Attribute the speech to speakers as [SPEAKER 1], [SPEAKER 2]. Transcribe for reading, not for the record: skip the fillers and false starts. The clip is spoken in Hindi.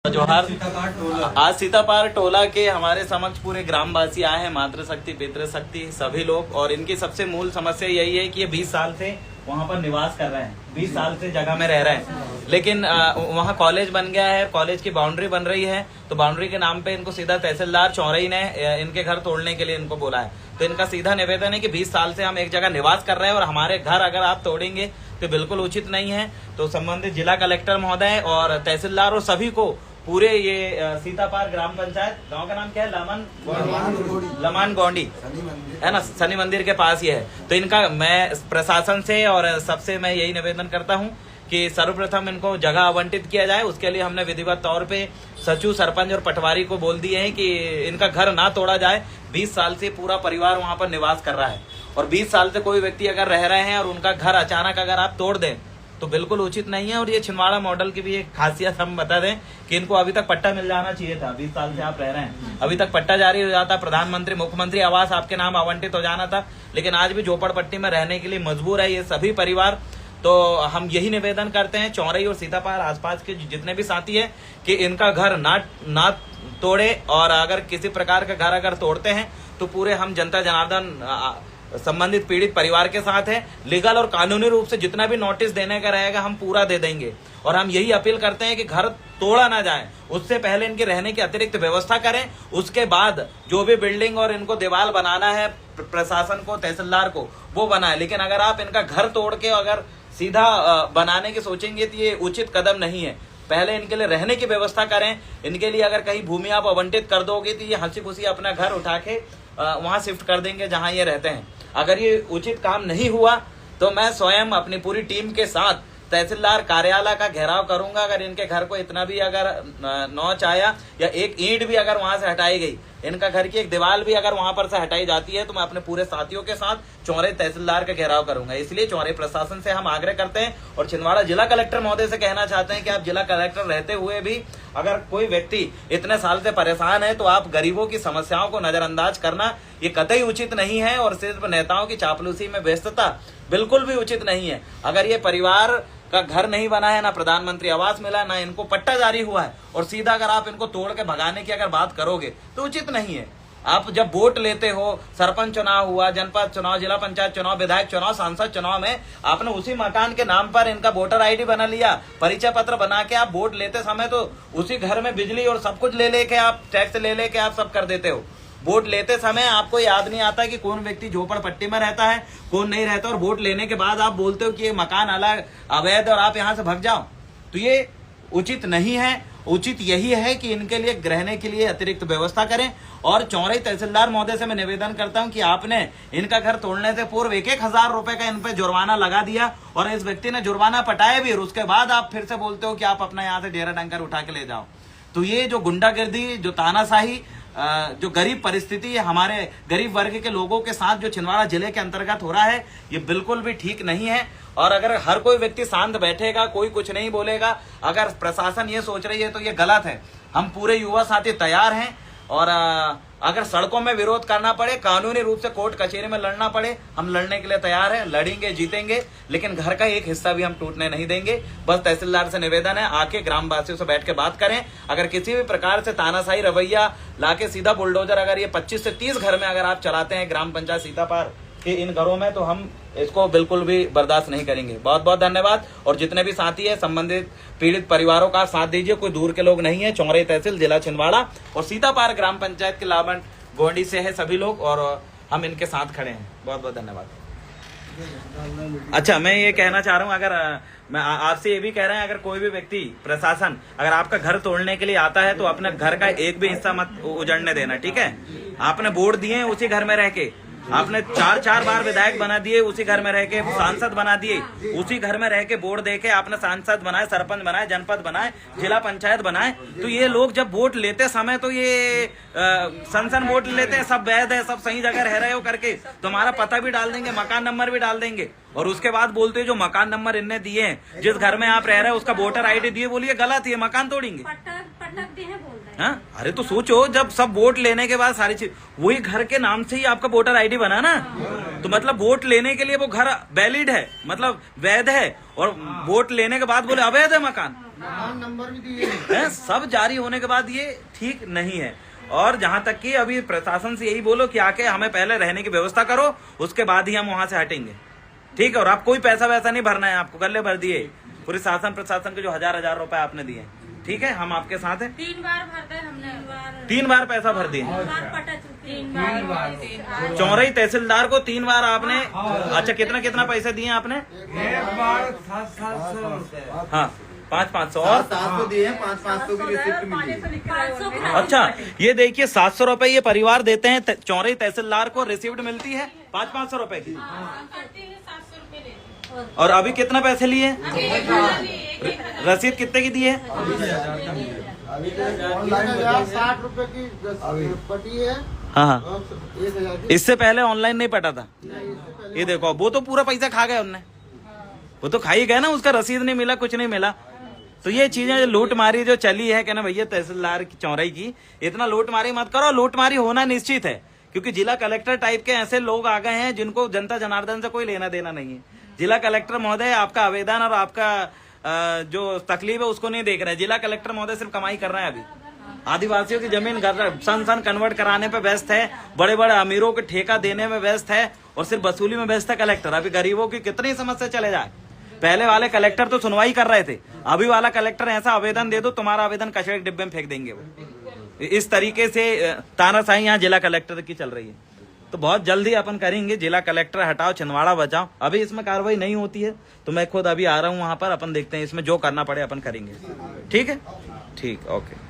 [SPEAKER 1] जोहार। आज सीतापार टोला के हमारे समक्ष पूरे ग्रामवासी आए हैं, मातृशक्ति पितृशक्ति सभी लोग, और इनकी सबसे मूल समस्या यही है कि ये 20 साल से वहाँ पर निवास कर रहे हैं, 20 साल से जगह में रह रहे हैं, लेकिन वहाँ कॉलेज बन गया है, कॉलेज की बाउंड्री बन रही है, तो बाउंड्री के नाम पे इनको सीधा तहसीलदार चौरई ने इनके घर तोड़ने के लिए इनको बोला है। तो इनका सीधा निवेदन है कि 20 साल से हम एक जगह निवास कर रहे हैं और हमारे घर अगर आप तोड़ेंगे तो बिल्कुल उचित नहीं है। तो संबंधित जिला कलेक्टर महोदय और तहसीलदार और सभी को पूरे ये सीतापार ग्राम पंचायत, गांव का नाम क्या है, लमान गौंडी है ना, शनि मंदिर के पास ये है। तो इनका मैं प्रशासन से और सबसे मैं यही निवेदन करता हूं कि सर्वप्रथम इनको जगह आवंटित किया जाए। उसके लिए हमने विधिवत तौर पे सचिव, सरपंच और पटवारी को बोल दिए हैं कि इनका घर ना तोड़ा जाए। 20 साल से पूरा परिवार वहां पर निवास कर रहा है और 20 साल से कोई व्यक्ति अगर रह रहे हैं और उनका घर अचानक अगर आप तोड़ दें तो बिल्कुल उचित नहीं है। और ये छिंदवाड़ा मॉडल की भी एक खासियत हम बता दें कि इनको अभी तक पट्टा मिल जाना चाहिए था। 20 साल से आप रह रहे हैं, अभी तक पट्टा जारी हो जाता, प्रधानमंत्री मुख्यमंत्री आवास आपके नाम आवंटित हो जाना था, लेकिन आज भी झोपड़पट्टी में रहने के लिए मजबूर है ये सभी परिवार। तो हम यही निवेदन करते हैं चौरई और सीतापार आसपास के जितने भी साथी है कि इनका घर ना तोड़े, और अगर किसी प्रकार का घर अगर तोड़ते हैं तो पूरे हम जनता जनार्दन संबंधित पीड़ित परिवार के साथ है। लीगल और कानूनी रूप से जितना भी नोटिस देने का रहेगा हम पूरा दे देंगे। और हम यही अपील करते हैं कि घर तोड़ा ना जाए, उससे पहले इनके रहने की अतिरिक्त व्यवस्था करें। उसके बाद जो भी बिल्डिंग और इनको दीवार बनाना है प्रशासन को, तहसीलदार को, वो बनाए। लेकिन अगर आप इनका घर तोड़ के अगर सीधा बनाने की सोचेंगे तो ये उचित कदम नहीं है। पहले इनके लिए रहने की व्यवस्था करें। इनके लिए अगर कहीं भूमि आप आवंटित कर दोगे तो ये हंसी खुशी अपना घर उठा के वहां शिफ्ट कर देंगे जहां ये रहते हैं। अगर ये उचित काम नहीं हुआ तो मैं स्वयं अपनी पूरी टीम के साथ तहसीलदार कार्यालय का घेराव करूंगा। अगर इनके घर को इतना भी अगर नौच आया या एक ईंट भी अगर वहां से हटाई गई, इनका घर की एक दीवार भी अगर वहां पर से हटाई जाती है, तो मैं अपने पूरे साथियों के साथ चौरई तहसीलदार का घेराव करूंगा। इसलिए चौरई प्रशासन से हम आग्रह करते हैं और छिंदवाड़ा जिला कलेक्टर महोदय से कहना चाहते हैं कि आप जिला कलेक्टर रहते हुए भी अगर कोई व्यक्ति इतने साल से परेशान है तो आप गरीबों की समस्याओं को नजरअंदाज करना ये कतई उचित नहीं है। और सिर्फ नेताओं की चापलूसी में व्यस्तता बिल्कुल भी उचित नहीं है। अगर ये परिवार का घर नहीं बना है, ना प्रधानमंत्री आवास मिला, ना इनको पट्टा जारी हुआ है, और सीधा अगर आप इनको तोड़ के भगाने की अगर बात करोगे तो उचित नहीं है। आप जब वोट लेते हो, सरपंच चुनाव हुआ, जनपद चुनाव, जिला पंचायत चुनाव, विधायक चुनाव, सांसद चुनाव में आपने उसी मकान के नाम पर इनका वोटर आईडी बना लिया, परिचय पत्र बना के आप वोट लेते समय तो उसी घर में बिजली और सब कुछ ले लेके आप टैक्स ले लेके आप सब कर देते हो। वोट लेते समय आपको याद नहीं आता कि कौन व्यक्ति झोपड़पट्टी में रहता है, कौन नहीं रहता, और वोट लेने के बाद आप बोलते हो कि ये मकान अलग अवैध और आप यहाँ से भाग जाओ। तो ये उचित नहीं है। उचित यही है कि इनके लिए रहने के लिए अतिरिक्त व्यवस्था करें। और चौरई तहसीलदार महोदय से मैं निवेदन करता हूं कि आपने इनका घर तोड़ने से पूर्व 1,000 रुपए का इन पे जुर्माना लगा दिया और इस व्यक्ति ने जुर्माना पटाया भी, और उसके बाद आप फिर से बोलते हो कि आप अपना यहाँ से डेरा डंकर उठा के ले जाओ। तो ये जो गुंडागर्दी, जो तानाशाही, जो गरीब परिस्थिति है हमारे गरीब वर्ग के लोगों के साथ जो छिंदवाड़ा जिले के अंतर्गत हो रहा है, ये बिल्कुल भी ठीक नहीं है। और अगर हर कोई व्यक्ति शांत बैठेगा, कोई कुछ नहीं बोलेगा, अगर प्रशासन ये सोच रही है तो ये गलत है। हम पूरे युवा साथी तैयार हैं, और अगर सड़कों में विरोध करना पड़े, कानूनी रूप से कोर्ट कचहरी में लड़ना पड़े, हम लड़ने के लिए तैयार हैं, लड़ेंगे, जीतेंगे, लेकिन घर का एक हिस्सा भी हम टूटने नहीं देंगे। बस तहसीलदार से निवेदन है, आके ग्रामवासियों से बैठ के बात करें। अगर किसी भी प्रकार से तानाशाही रवैया लाके सीधा बुलडोजर अगर ये 25 से 30 घर में अगर आप चलाते हैं ग्राम पंचायत सीतापार के इन घरों में, तो हम इसको बिल्कुल भी बर्दाश्त नहीं करेंगे। बहुत बहुत धन्यवाद। और जितने भी साथी है संबंधित पीड़ित परिवारों का साथ दीजिए, कोई दूर के लोग नहीं है। चौरई तहसील, जिला छिंदवाड़ा और सीतापार ग्राम पंचायत के लामन गोंडी से है सभी लोग, और हम इनके साथ खड़े हैं। बहुत बहुत धन्यवाद। अच्छा, मैं ये कहना चाह रहा हूँ, अगर मैं आपसे ये भी कह रहे हैं, अगर कोई भी व्यक्ति, प्रशासन अगर आपका घर तोड़ने के लिए आता है तो अपने घर का एक भी हिस्सा मत उजड़ने देना, ठीक है। आपने वोट दिए उसी घर में रह के, आपने 4 बार विधायक बना दिए, उसी घर में रह के सांसद बना दिए, उसी घर में रह के वोट दे के आपने सांसद बनाए, सरपंच बनाए, जनपद बनाए, जिला पंचायत बनाए। तो ये लोग जब वोट लेते समय तो ये सनसन वोट लेते हैं, सब वैध है, सब सही जगह रह रहे हो करके तुम्हारा पता भी डाल देंगे, मकान नंबर भी डाल देंगे, और उसके बाद बोलते जो मकान नंबर इनने दिए हैं, जिस घर में आप रह रहे हो उसका वोटर आईडी दिए, बोलिए गलत है, मकान तोड़ेंगे। हाँ, अरे तो सोचो, जब सब वोट लेने के बाद सारी चीज वही घर के नाम से ही आपका वोटर आईडी बना ना, तो मतलब वोट लेने के लिए वो घर वैलिड है, मतलब वैध है, और वोट लेने के बाद बोले अवैध है मकान,
[SPEAKER 2] नंबर भी दिए
[SPEAKER 1] हैं, सब जारी होने के बाद ये ठीक नहीं है। और जहां तक कि अभी प्रशासन से यही बोलो कि आके हमें पहले रहने की व्यवस्था करो, उसके बाद ही हम वहां से हटेंगे, ठीक है। और आप कोई पैसा वैसा नहीं भरना है, आपको गले भर दिए पूरे शासन प्रशासन के जो हजार रुपए आपने दिए, ठीक है, हम आपके साथ हैं।
[SPEAKER 3] 3 बार भरते हमने,
[SPEAKER 1] 3 बार पैसा भर दिए,
[SPEAKER 3] 3 बार
[SPEAKER 1] चौरई तहसीलदार को 3 बार आपने। अच्छा, कितना कितना पैसे दिए आपने?
[SPEAKER 2] एक बार 700
[SPEAKER 1] हाँ, 500 और
[SPEAKER 2] 700 दिए हैं, 500 की रिसिप्ट मिली।
[SPEAKER 3] 500
[SPEAKER 1] अच्छा, ये देखिए 700 रुपए ये परिवार देते हैं, चौरई तहसीलदार को रिसिप्ट मिलती है 500 रुपए की।
[SPEAKER 3] 700 रुपए लेते।
[SPEAKER 1] और अभी कितना पैसे लिए? रसीद कितने की दी है?
[SPEAKER 2] अभी 60 रुपए की पटी है।
[SPEAKER 1] हाँ हाँ,
[SPEAKER 2] 1000 की।
[SPEAKER 1] इससे पहले ऑनलाइन नहीं पटा था। ये देखो, वो तो पूरा पैसा खा गए उनने, वो तो खा ही गए ना, उसका रसीद नहीं मिला, कुछ नहीं मिला। तो ये चीजें जो लूट मारी जो चली है, कहना भैया तहसीलदार की चौरई की, इतना लूट मारी मत करो। लूट मारी होना निश्चित है, क्योंकि जिला कलेक्टर टाइप के ऐसे लोग आ गए हैं जिनको जनता जनार्दन से कोई लेना देना नहीं है। जिला कलेक्टर महोदय आपका आवेदन और आपका जो तकलीफ है उसको नहीं देख रहे हैं। जिला कलेक्टर महोदय सिर्फ कमाई कर रहे हैं। अभी आदिवासियों की जमीन सन कन्वर्ट कराने पे व्यस्त है, बड़े बड़े अमीरों को ठेका देने में व्यस्त है, और सिर्फ वसूली में व्यस्त है कलेक्टर। अभी गरीबों की कितनी समस्या चले जाए। पहले वाले कलेक्टर तो सुनवाई कर रहे थे, अभी वाला कलेक्टर ऐसा आवेदन दे दो, तुम्हारा आवेदन कचरे के डिब्बे में फेंक देंगे वो। इस तरीके से तानाशाही यहाँ जिला कलेक्टर की चल रही है। तो बहुत जल्दी अपन करेंगे, जिला कलेक्टर हटाओ, छिंदवाड़ा बचाओ। अभी इसमें कार्रवाई नहीं होती है तो मैं खुद अभी आ रहा हूँ वहां पर, अपन देखते हैं इसमें जो करना पड़े अपन करेंगे। ठीक है, ठीक, ओके।